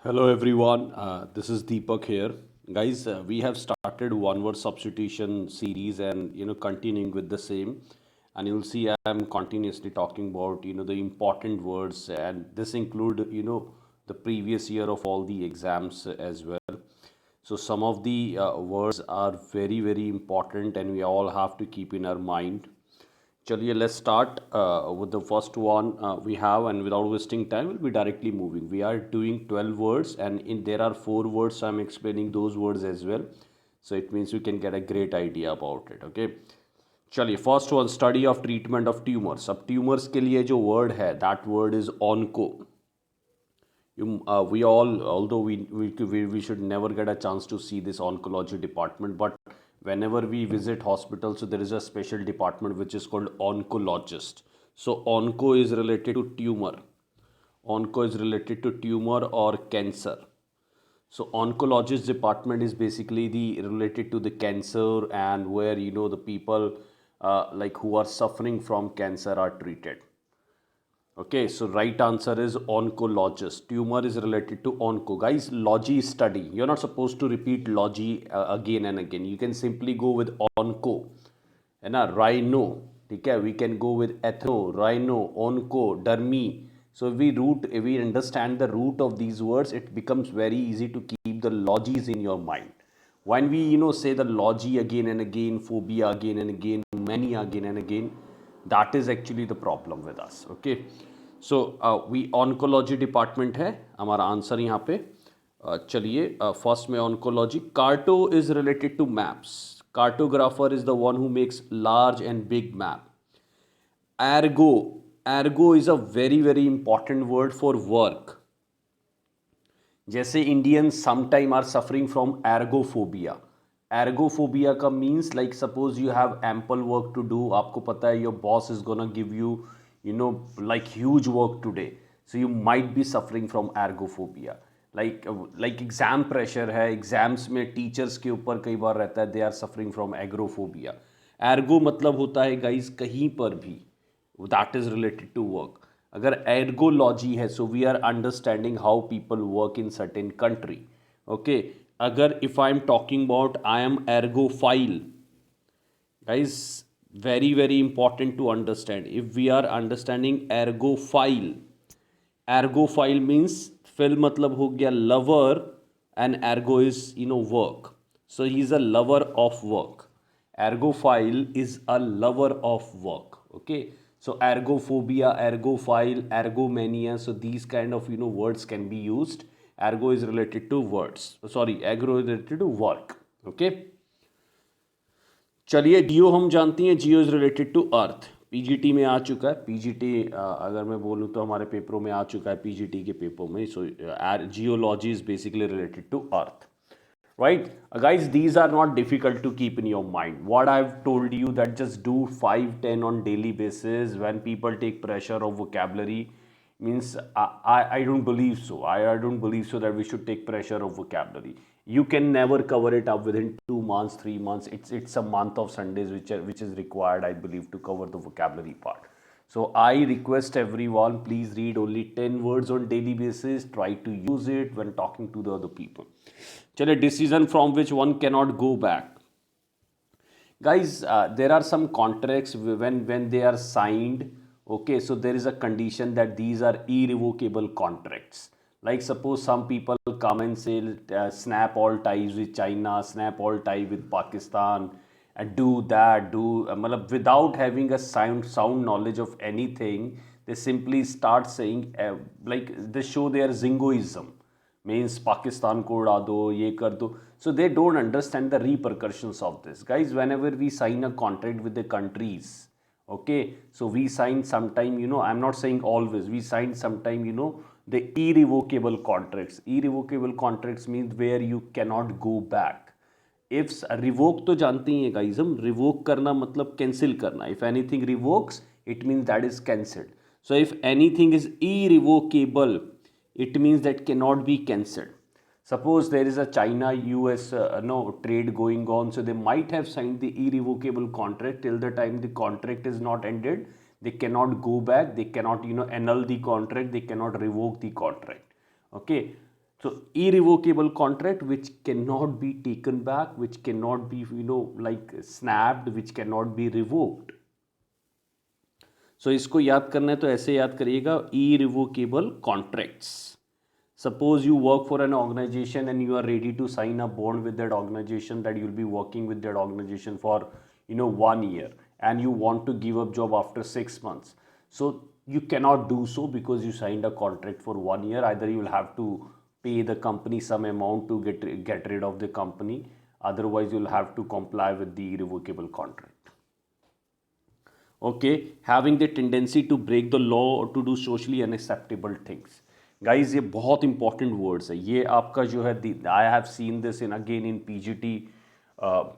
Hello everyone, this is Deepak here. Guys, we have started one word substitution series and continuing with the same. And you'll see I'm continuously talking about the important words, and this include the previous year of all the exams as well. So some of the words are very important and we all have to keep in our mind. Chaliye, let's start with the first one we have, and without wasting time, we'll be directly moving. We are doing 12 words, and there are four words, so I'm explaining those words as well. So it means you can get a great idea about it. Okay. चलिए first one study of treatment of tumours. अब tumours के लिए जो word है that word is onco. We all, although we should never get a chance to see this oncology department, but whenever we visit hospitals, so there is a special department which is called oncologist. So onco is related to tumor. Onco is related to tumor or cancer. So oncologist department is basically the related to the cancer, and where the people like who are suffering from cancer are treated. Okay, so right answer is oncologist. Tumor is related to onco. Guys, logy study. You're not supposed to repeat logy again and again. You can simply go with onco. है ना, rhino. ठीक है, we can go with ethno, rhino, onco, dermi. So if we understand the root of these words, it becomes very easy to keep the logies in your mind. When we say the logy again and again, phobia again and again, mania again and again, that is actually the problem with us. Okay, so we oncology department है हमारा answer यहाँ पे. चलिए first में oncology. Carto is related to maps. Cartographer is the one who makes large and big map. Ergo is a very important word for work. जैसे Indians sometime are suffering from ergophobia. Ergophobia का means like suppose you have ample work to do. आपको पता है your boss is gonna give you like huge work today, so you might be suffering from ergophobia. Like exam pressure है, exams में teachers के ऊपर कई बार रहता है, दे आर सफरिंग फ्रॉम एग्रोफोबिया. एर्गो मतलब होता है गाइज कहीं पर भी, that is related to work. अगर एर्गोलॉजी है, so we are understanding how people work in certain country. Okay, अगर if I am talking about I am ergophile, guys, very important to understand. If we are understanding ergophile, ergophile means phil मतलब हो गया lover, and ergo is work. So he is a lover of work. Ergophile is a lover of work. Okay, so ergophobia, ergophile, ergomania, so these kind of words can be used. Ergo is related to words, sorry, ergo is related to work. Okay, चलिए जियो हम जानती हैं, geo is related to earth. PGT में आ चुका है. PGT अगर मैं बोलूँ तो हमारे पेपरों में आ चुका है, पीजीटी के पेपर में. So geology is basically related to earth. Right, guys, these are not difficult to keep in your mind. What I've told you, that just do 5-10 on daily basis. When people take pressure of vocabulary, means I don't believe so. I don't believe so that we should take pressure of vocabulary. You can never cover it up within 2 months, 3 months. It's a month of Sundays which is required, I believe, to cover the vocabulary part. So I request everyone, please read only 10 words on daily basis. Try to use it when talking to the other people. Chale, decision from which one cannot go back. Guys, there are some contracts when they are signed. Okay, so there is a condition that these are irrevocable contracts. Like suppose some people come and say snap all ties with China, snap all ties with Pakistan, and do that, without having a sound knowledge of anything. They simply start saying like they show their zingoism, means Pakistan ko उड़ा दो, ये कर दो. So they don't understand the repercussions of this. Guys, whenever we sign a contract with the countries, okay, so we sign sometime, I'm not saying always, we sign sometime, the irrevocable contracts. Irrevocable contracts means where you cannot go back. If revoke तो जानते ही हैं guys, हम revoke करना मतलब cancel करना. If anything revokes, it means that is cancelled. So if anything is irrevocable, it means that cannot be cancelled. Suppose there is a China US no trade going on, so they might have signed the irrevocable contract. Till the time the contract is not ended, they cannot go back, they cannot annul the contract, they cannot revoke the contract. Okay, So irrevocable contract which cannot be taken back, which cannot be like snapped, which cannot be revoked. So इसको याद करना है तो ऐसे याद करिएगा, irrevocable contracts. Suppose you work for an organization and you are ready to sign a bond with that organization that you'll be working with that organization for 1 year, and you want to give up job after 6 months. So you cannot do so because you signed a contract for 1 year. Either you will have to pay the company some amount to get rid of the company, otherwise you'll have to comply with the irrevocable contract. Okay, having the tendency to break the law or to do socially unacceptable things. Guys, ये बहुत important words है. ये आपका जो है, आई have seen this in again in PGT,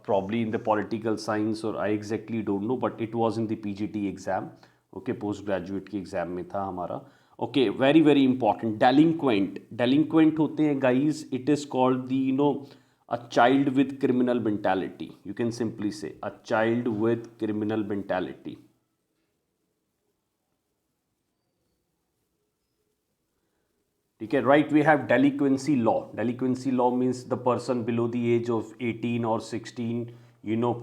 probably in the political science, or I exactly don't know, but it was in the PGT exam. Okay, post graduate की exam में था हमारा. Okay, very very important. Delinquent होते हैं guys, it is called the a child with criminal mentality. You can simply say a child with criminal mentality. ठीक है, right? We have delinquency law. Delinquency law means the person below the age of 18 or 16,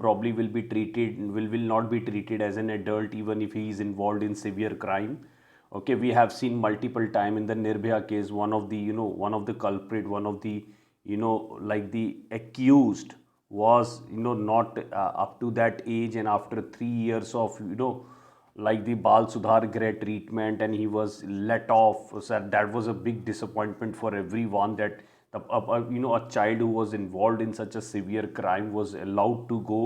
probably will not be treated as an adult even if he is involved in severe crime. Okay, we have seen multiple time in the Nirbhaya case, one of the culprit, one of the, like the accused was, not up to that age, and after 3 years of, like the Bal Sudhar Greh treatment, and he was let off. So that was a big disappointment for everyone, that a child who was involved in such a severe crime was allowed to go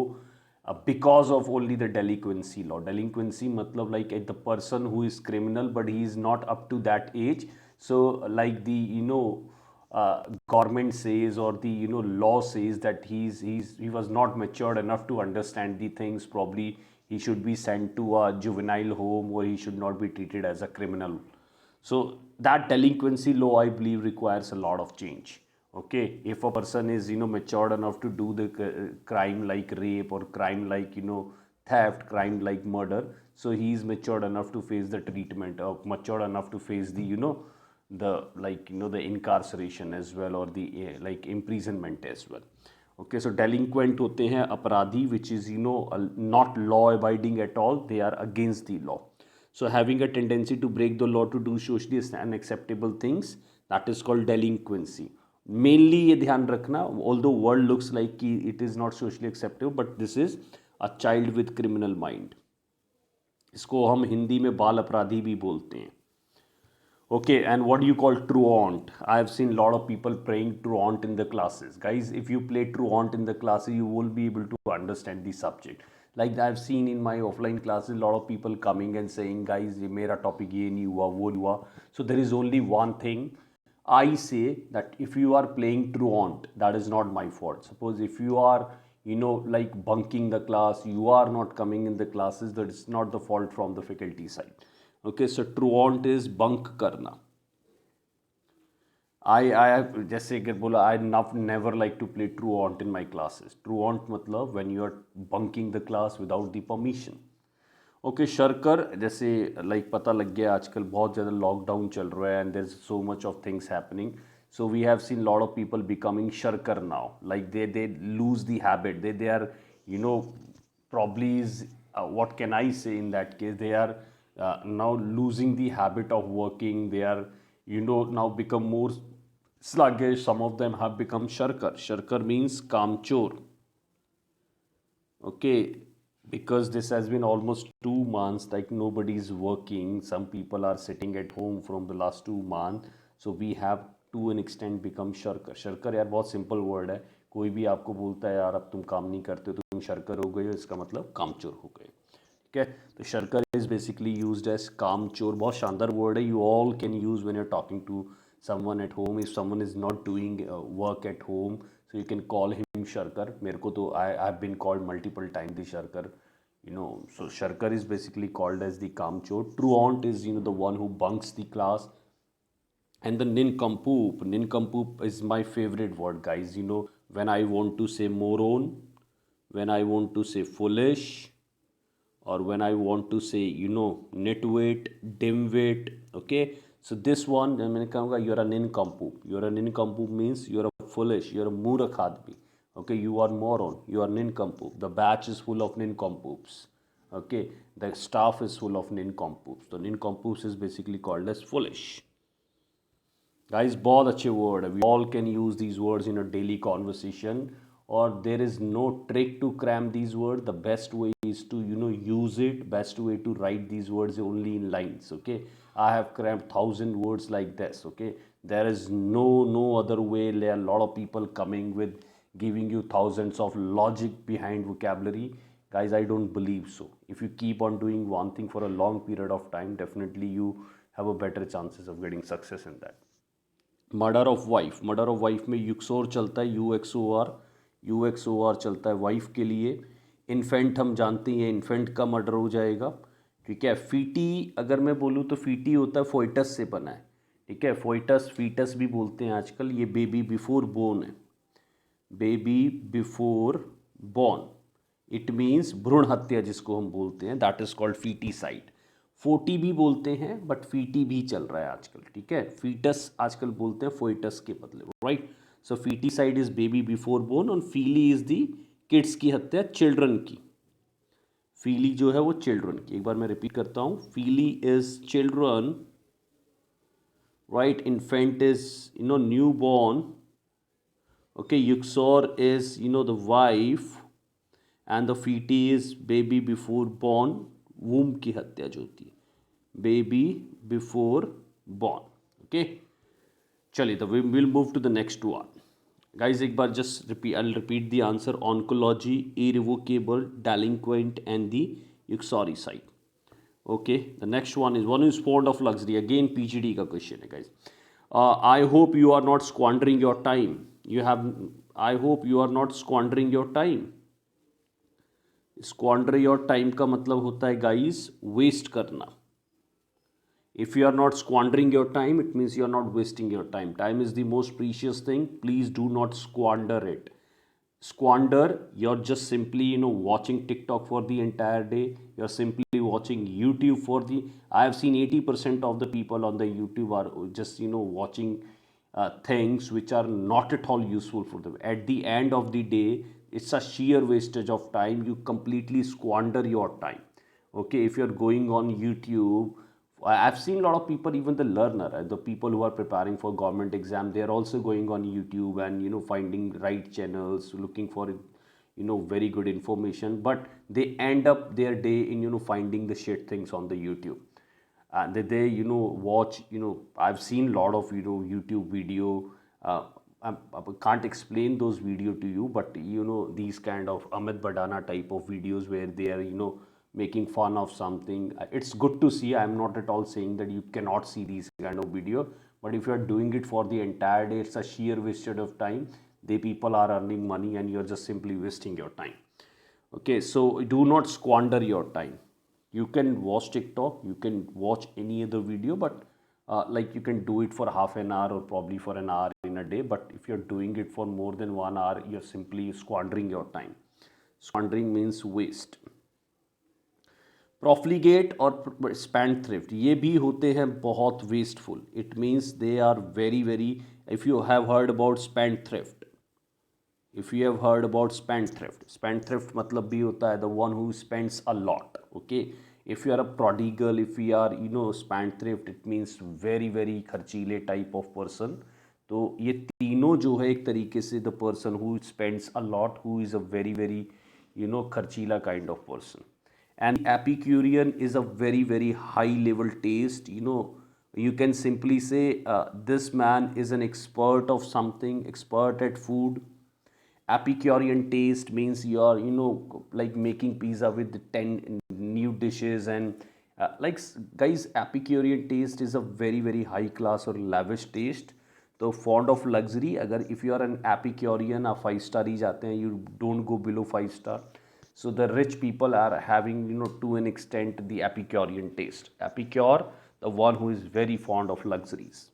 because of only the delinquency law. Delinquency matlab like the person who is criminal but he is not up to that age. So like the government says, or the law says that he was not matured enough to understand the things. Probably he should be sent to a juvenile home, or he should not be treated as a criminal. So that delinquency law, I believe, requires a lot of change. Okay, if a person is matured enough to do the crime like rape, or crime like theft, crime like murder, so he is matured enough to face the treatment, or matured enough to face the the incarceration as well, or the like imprisonment as well. Okay, so delinquent होते हैं अपराधी, which is not law abiding at all, they are against the law. So having a tendency to break the law to do socially unacceptable things, that is called delinquency. Mainly ये ध्यान रखना, although world looks like कि it is not socially acceptable, but this is a child with criminal mind. इसको हम हिंदी में बाल अपराधी भी बोलते हैं. Okay, and what do you call truant? I have seen a lot of people playing truant in the classes. Guys, if you play truant in the classes, you will be able to understand the subject. Like I've seen in my offline classes, a lot of people coming and saying, guys, ये मेरा topic ये नहीं हुआ, वो नहीं हुआ. So there is only one thing. I say that if you are playing truant, that is not my fault. Suppose if you are, like bunking the class, you are not coming in the classes, that is not the fault from the faculty side. Okay, so truant is bunk करना. I जैसे अगर बोला, I never like to play truant in my classes. Truant मतलब when you are bunking the class without the permission. Okay, शर्कर, जैसे like पता लग गया आजकल बहुत ज़्यादा लॉकडाउन चल रहा है, and there's so much of things happening. So we have seen a lot of people becoming shirker now. Like they lose the habit. They are probably is what can I say in that case? They are now losing the habit of working. They are now become more sluggish. Some of them have become shirker. Shirker means kamchor. Okay, because this has been almost 2 months, like nobody is working. Some people are sitting at home from the last 2 months. So we have to an extent become shirker. Shirker यार बहुत simple word है. कोई भी आपको बोलता है यार अब तुम काम नहीं करते तो तुम शर्कर हो गए हो, इसका मतलब कामचोर हो गए. ठीक है, तो shirker is basically used as कामचोर. बहुत शानदार वर्ड है. You all can use when you are talking to someone at home. If someone is not doing work at home, so you can call him sharkar. मेरे को तो I have been called multiple times the sharkar. So sharkar is basically called as the kamchor. Truant is the one who bunks the class. And the nincompoop. Nincompoop is my favorite word, guys. When I want to say moron, when I want to say foolish, or when I want to say nitwit, dimwit. Okay, So this one मैंने कहूँगा you're a nincompoop. You're a nincompoop means you're a foolish, you're a मूर्ख आदमी. Okay, you are moron, you are nincompoop. The batch is full of nincompoops. Okay, the staff is full of nincompoops. So nincompoops is basically called as foolish. Guys, बहुत अच्छे word है. We all can use these words in a daily conversation. Or there is no trick to cram these words. The best way is to use it. Best way to write these words only in lines. Okay, I have crammed 1,000 words like this. Okay, there is no other way. There are a lot of people coming with giving you thousands of logic behind vocabulary. Guys, I don't believe so. If you keep on doing one thing for a long period of time, definitely you have a better chances of getting success in that. Murder of wife में युक्सोर चलता है, you x O R चलता है wife के लिए. Infant हम जानते हैं, इन्फेंट का मर्डर हो जाएगा. ठीक है. फीटी अगर मैं बोलूँ तो फीटी होता है फोइटस से बना है. ठीक है. फोइटस फीटस भी बोलते हैं आजकल. ये बेबी बिफोर बोर्न है, baby before born. It means भ्रूण हत्या जिसको हम बोलते हैं, दैट इज कॉल्ड फीटीसाइड. 40 भी बोलते हैं बट फीटी भी चल रहा है आजकल. ठीक है. फीटस आजकल बोलते हैं फोइटस के बदले. Right. So foeticide is baby before born और फीली इज दी किड्स की हत्या, चिल्ड्रन की. फीली जो है वो चिल्ड्रन की. एक बार मैं रिपीट करता हूँ. Fili is children, right. Infant is new born. Okay. Uxor is the wife and the feti is baby before born. Womb की हत्या जो होती है, बेबी बिफोर बॉर्न. ओके. चलिए, तो we will move to the next one. Guys एक बार just repeat, I will repeat the answer. Oncology, irrevocable, delinquent and the uxoricide. Okay. The next one is fond of luxury. Again PGD का question है guys. I hope you are not squandering your time. I hope you are not squandering your time. Squander your time का मतलब होता है guys waste करना. If you are not squandering your time, it means you are not wasting your time. Time is the most precious thing. Please do not squander it. Squander, you're just simply watching TikTok for the entire day. You're simply watching YouTube for the, I have seen 80% of the people on the YouTube are just watching things which are not at all useful for them. At the end of the day, it's a sheer wastage of time. You completely squander your time. Okay. If you're going on YouTube, I've seen a lot of people, even the learner, the people who are preparing for government exam, they are also going on YouTube and finding right channels, looking for very good information, but they end up their day in finding the shit things on the YouTube. And they watch, I've seen a lot of YouTube video. I can't explain those video to you, but these kind of Amit Badana type of videos where they are making fun of something. It's good to see. I'm not at all saying that you cannot see these kind of video, but if you are doing it for the entire day, it's a sheer wasted of time. They people are earning money and you're just simply wasting your time. Okay, so do not squander your time. You can watch TikTok, you can watch any other video, but like you can do it for half an hour or probably for an hour in a day. But if you're doing it for more than 1 hour, you're simply squandering your time. Squandering means waste. Profligate और spendthrift, ये भी होते हैं बहुत wasteful. It means they are very very, if you have heard about spendthrift, spendthrift मतलब भी होता है the one who spends a lot. Okay. If you are a prodigal, if you are spendthrift, it means very very खर्चीले type of person. तो ये तीनों जो है एक तरीके से the person who spends a lot, who is a very very खर्चीला kind of person. And Epicurean is a very very high level taste. You can simply say this man is an expert of something, expert at food. Epicurean taste means you are like making pizza with 10 new dishes and like guys, Epicurean taste is a very very high class or lavish taste. तो fond of luxury, अगर if you are an Epicurean, आप 5 star ही जाते हैं, you don't go below 5 star. So the rich people are having to an extent the Epicurean taste. Epicure, the one who is very fond of luxuries.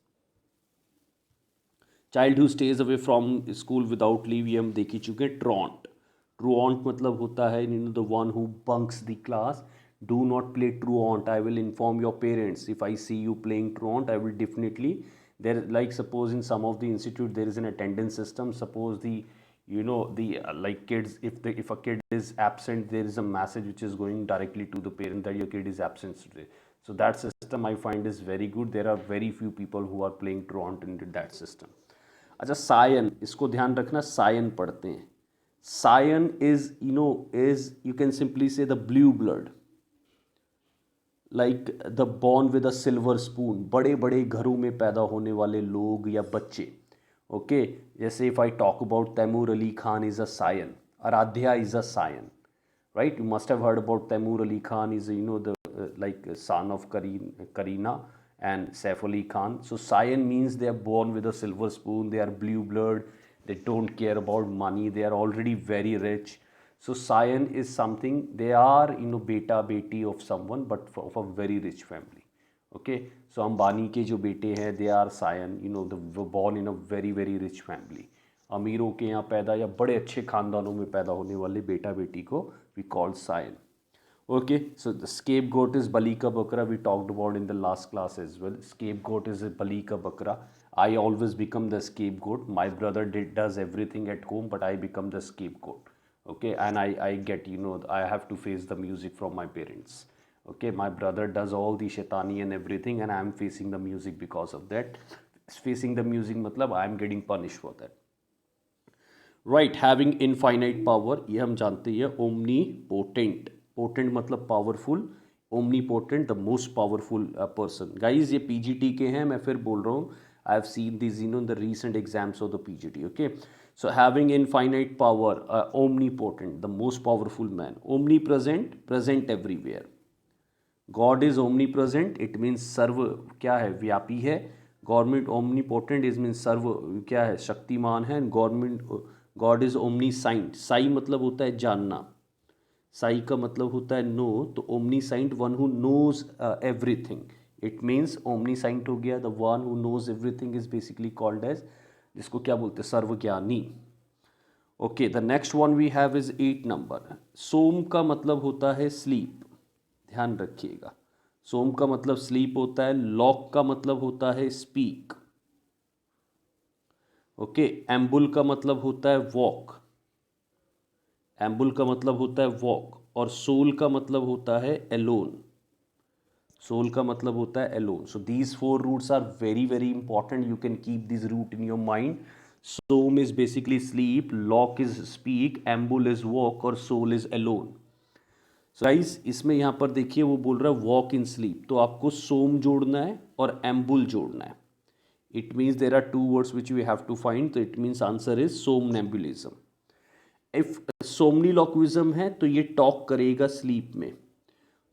Child who stays away from school without leave, ये हम देख ही चुके हैं. Truant मतलब होता है the one who bunks the class. Do not play truant. I will inform your parents. If I see you playing truant, I will definitely, there, like suppose in some of the institute there is an attendance system. Suppose the, you know, the like kids, if a kid is absent, there is a message which is going directly to the parent that your kid is absent today. So that system I find is very good. There are very few people who are playing truant in that system. अच्छा, सायन, इसको ध्यान रखना, scion पढ़ते हैं. Scion is, you know, is, you can simply say the blue blood, like the born with a silver spoon, बड़े बड़े घरों में पैदा होने वाले लोग या बच्चे. ओके, जैसे if I talk about Taimur Ali Khan is a scion, Aaradhya is a scion, right? You must have heard about Taimur Ali Khan. Is, you know, the like son of Kareena and Saif Ali Khan. So Sayan means they are born with a silver spoon. They are blue blood. They don't care about money. They are already very rich. So Sayan is something, they are, you know, beta beti of someone, but of a very rich family. Okay, so Ambani के जो बेटे हैं, they are Sayan, you know, the born in a very very rich family. अमीरों के यहाँ पैदा या बड़े अच्छे खानदानों में पैदा होने वाले बेटा बेटी को we call Sayan. Okay, so the scapegoat is Bali ka bakra. We talked about in the last class as well. Scapegoat is a Bali ka bakra. I always become the scapegoat. My brother does everything at home, but I become the scapegoat. Okay, and I get, you know, I have to face the music from my parents. Okay, my brother does all the shaitani and everything, and I am facing the music because of that. Facing the music matlab I am getting punished for that. Right, having infinite power, ये हम जानते हैं. Omnipotent, potent मतलब powerful, omnipotent the most powerful person. Guys ये पीजीटी के हैं, मैं फिर बोल रहा हूँ, I have seen this in the recent exams of the PGT. Okay, so having infinite power, omnipotent the most powerful man. Omnipresent, present everywhere. God is omnipresent, it means सर्व क्या है, व्यापी है. Government omnipotent is means सर्व क्या है, शक्तिमान है. Government, god is omniscient, साई मतलब होता है जानना, साई का मतलब होता है नो, तो omniscient one who knows everything. It means omniscient हो गया, the one who knows everything is basically called as, जिसको क्या बोलते हैं, सर्वज्ञानी. Okay, the next one we have is 8 number. Somn का मतलब होता है स्लीप, ध्यान रखिएगा. सोम का मतलब स्लीप होता है. लॉक का मतलब होता है स्पीक. ओके, एम्बुल का मतलब होता है वॉक, एम्बुल का मतलब होता है वॉक. और सोल का मतलब होता है एलोन, सोल का मतलब होता है alone. So these 4 roots are very very important. You can keep this root in your mind. Somn is basically sleep, loq is speak, ambul is walk और sol is alone. So guys, इसमें यहाँ पर देखिए वो बोल रहा है walk in sleep, तो आपको सोम जोड़ना है और एम्बुल जोड़ना है. It means there are 2 words which we have to find. So it means answer is somnambulism. If somniloquism है तो ये टॉक करेगा स्लीप में.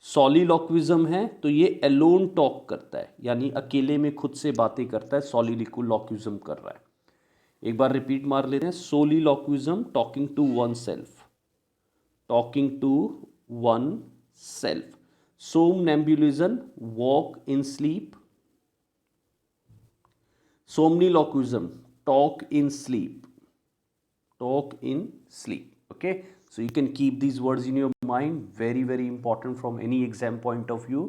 सॉलिलॉक्विज्म है तो ये एलोन टॉक करता है, यानी अकेले में खुद से बातें करता है. सॉलिलॉक्विज्म कर रहा है. एक बार रिपीट मार लेते हैं. Soliloquism talking to oneself, talking to oneself. Somnambulism walk in sleep. Somniloquism, talk in sleep, talk in sleep. Okay, so you can keep these words in your mind, very very important from any exam point of view.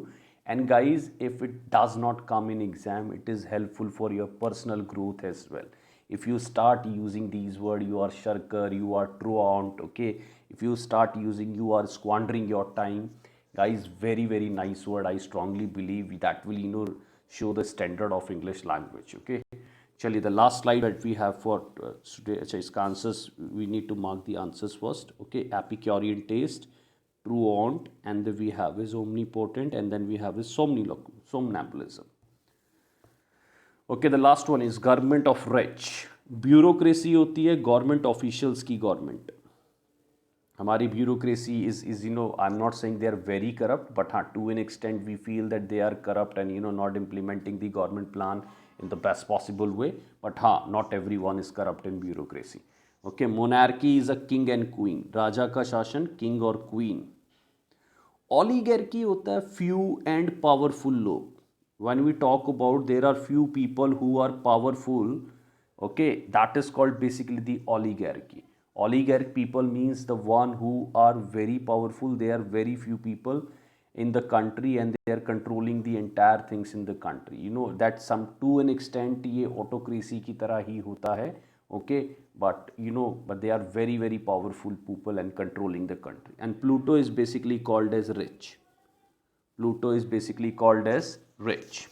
And guys, if it does not come in exam, it is helpful for your personal growth as well. If you start using these words, you are shirker, you are truant. Okay, if you start using, you are squandering your time. Guys, very very nice word. I strongly believe that will, you know, show the standard of English language. Okay, चलिए, the last slide that we have for today. अच्छा, इसका answers we need to mark the answers first. Okay, Epicurean taste, truant, and then we have is omnipotent, and then we have is somnambulism. Okay, the last one is government of rich. Bureaucracy होती है government officials की government. हमारी bureaucracy is you know, I'm not saying they are very corrupt, but हाँ, to an extent we feel that they are corrupt and, you know, not implementing the government plan in the best possible way. But हाँ, not everyone is corrupt in bureaucracy. Okay, monarchy is a king and queen. राजा का शासन, king और queen. Oligarchy होता है few and powerful लोग. When we talk about there are few people who are powerful, okay, that is called basically the oligarchy. Oligarch people means the one who are very powerful. They are very few people in the country and they are controlling the entire things in the country. That some to an extent ये autocracy की तरह ही होता है. Okay, but they are very very powerful people and controlling the country. And Pluto is basically called as rich. Pluto is basically called as rich.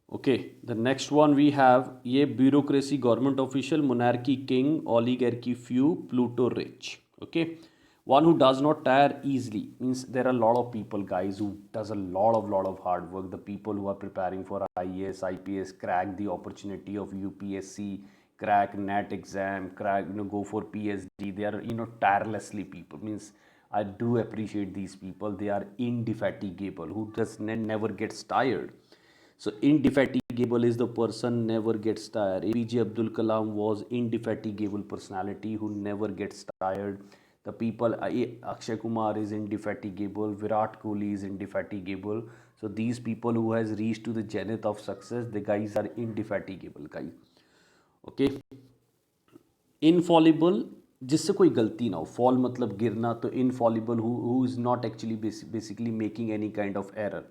Okay, the next one we have ये bureaucracy, government official, monarchy, king, oligarchy, few, Pluto rich. Okay, one who does not tire easily means there are a lot of people, guys, who does a lot of hard work. The people who are preparing for IAS, IPS, crack the opportunity of UPSC, crack NET exam, crack go for PhD. They are tirelessly people. Means I do appreciate these people. They are indefatigable. Who does never gets tired. So indefatigable is the person never gets tired. APJ Abdul Kalam was indefatigable personality who never gets tired. The people, Akshay Kumar is indefatigable, Virat Kohli is indefatigable. So these people who has reached to the zenith of success, the guys are indefatigable guys. Okay. Infallible जिससे कोई गलती ना हो. Fall मतलब गिरना, तो infallible who is not actually basically making any kind of error.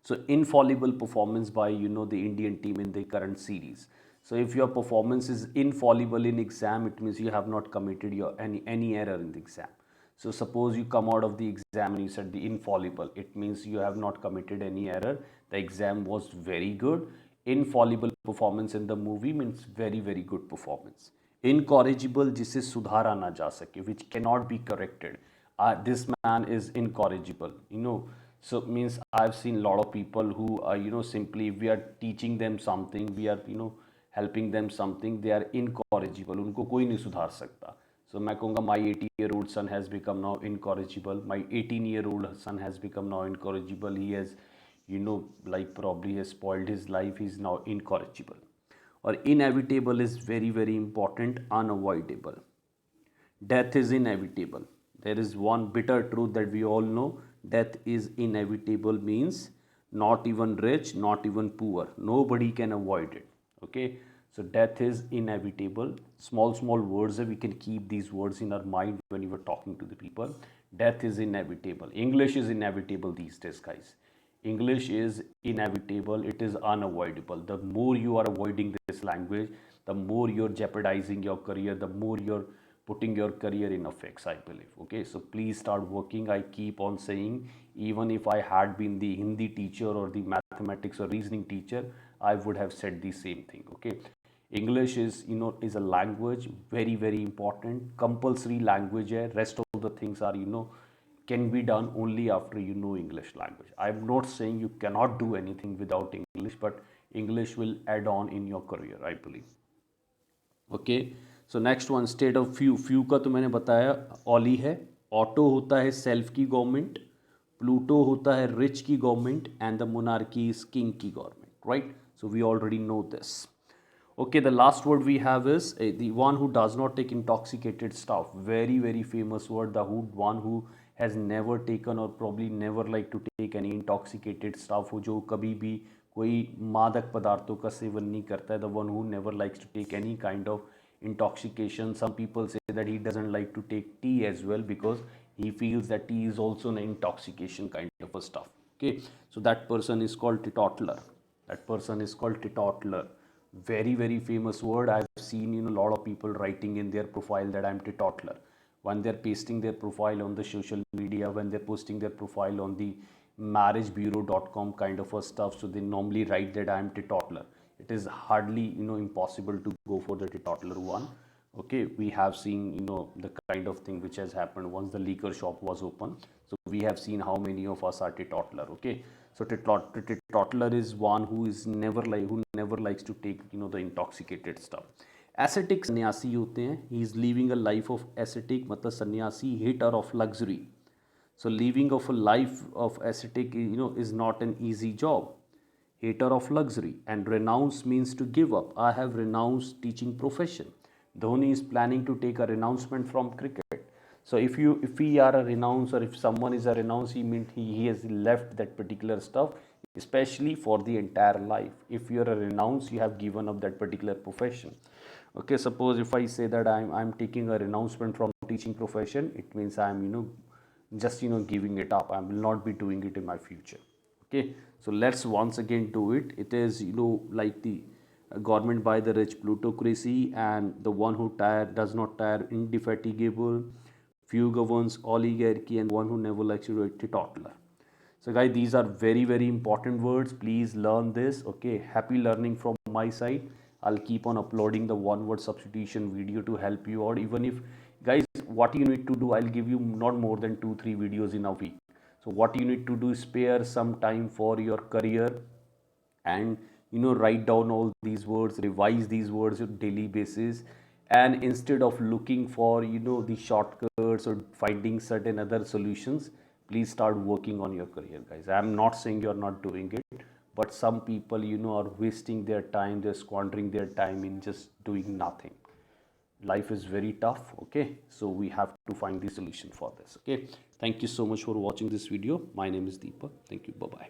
So infallible performance by the Indian team in the current series. So if your performance is infallible in exam, it means you have not committed any error in the exam. So suppose you come out of the exam and you said the infallible, it means you have not committed any error. The exam was very good. Infallible performance in the movie means very very good performance. Incorrigible जिसे सुधारा ना जा सके, which cannot be corrected. This man is incorrigible. So means I've seen a lot of people who are simply we are teaching them something, we are helping them something, they are incorrigible. उनको कोई नहीं सुधार सकता. So मैं कहूँगा my 80-year-old son has become now incorrigible. My 18-year-old son has become now incorrigible. He has like probably has spoiled his life. He's now incorrigible. Or inevitable is very very important. Unavoidable. Death is inevitable. There is one bitter truth that we all know. Death is inevitable means not even rich, not even poor, nobody can avoid it. Okay, so death is inevitable. Small words, we can keep these words in our mind when you are talking to the people. Death is inevitable. English is inevitable these days, guys. English is inevitable. It is unavoidable. The more you are avoiding this language, the more you're jeopardizing your career, the more you're putting your career in effects, I believe. Okay, so please start working. I keep on saying, even if I had been the Hindi teacher or the mathematics or reasoning teacher, I would have said the same thing. Okay, English is is a language, very very important, compulsory language hai. Rest of the things are can be done only after you know English language. I'm not saying you cannot do anything without English, but English will add on in your career, I believe. Okay, so next one, state of few का तो मैंने बताया ऑली है. Auto होता है self की government, Pluto होता है रिच की government, and the monarchy is king की government. Right, so we already know this. Okay, the last word we have is the one who does not take intoxicated stuff. Very very famous word. The one who has never taken or probably never like to take any intoxicated stuff. जो कभी भी कोई मादक पदार्थों का seven नहीं करता है. The one who never likes to take any kind of intoxication. Some people say that he doesn't like to take tea as well because he feels that tea is also an intoxication kind of a stuff. Okay, so that person is called teetotaler. That person is called teetotaler. Very very famous word. I've seen a lot of people writing in their profile that I'm teetotaler. When they're pasting their profile on the social media, when they're posting their profile on the marriagebureau.com kind of a stuff, so they normally write that I'm teetotaler. It is hardly impossible to go for the teetotaler one. Okay, we have seen the kind of thing which has happened once the liquor shop was open. So we have seen how many of us are teetotaler. Okay, so teetotaler is one who never likes to take the intoxicated stuff. Ascetic सन्यासी होते हैं. He is living a life of ascetic, मतलब सन्यासी, hater of luxury. So living of a life of ascetic is not an easy job. Hater of luxury. And renounce means to give up. I have renounced teaching profession. Dhoni is planning to take a renouncement from cricket. So if we are a renounce, or if someone is a renounce, he has left that particular stuff, especially for the entire life. If you are a renounce, you have given up that particular profession. Okay, suppose if I say that I'm taking a renouncement from teaching profession, it means I'm just giving it up. I will not be doing it in my future. Okay, so let's once again do it. It is like the government by the rich plutocracy, and the one who does not tire indefatigable, few governs oligarchy, and one who never likes to a toddler. So guys, these are very very important words. Please learn this. Okay, happy learning from my side. I'll keep on uploading the one word substitution video to help you out. Even if, guys, what you need to do, I'll give you not more than 2-3 videos in a week. So what you need to do is spare some time for your career, and write down all these words, revise these words on daily basis. And instead of looking for the shortcuts or finding certain other solutions, please start working on your career, guys. I'm not saying you're not doing it, but some people are wasting their time, they're squandering their time in just doing nothing. Life is very tough. Okay, so we have to find the solution for this. Okay, thank you so much for watching this video. My name is Deepak. Thank you. Bye bye.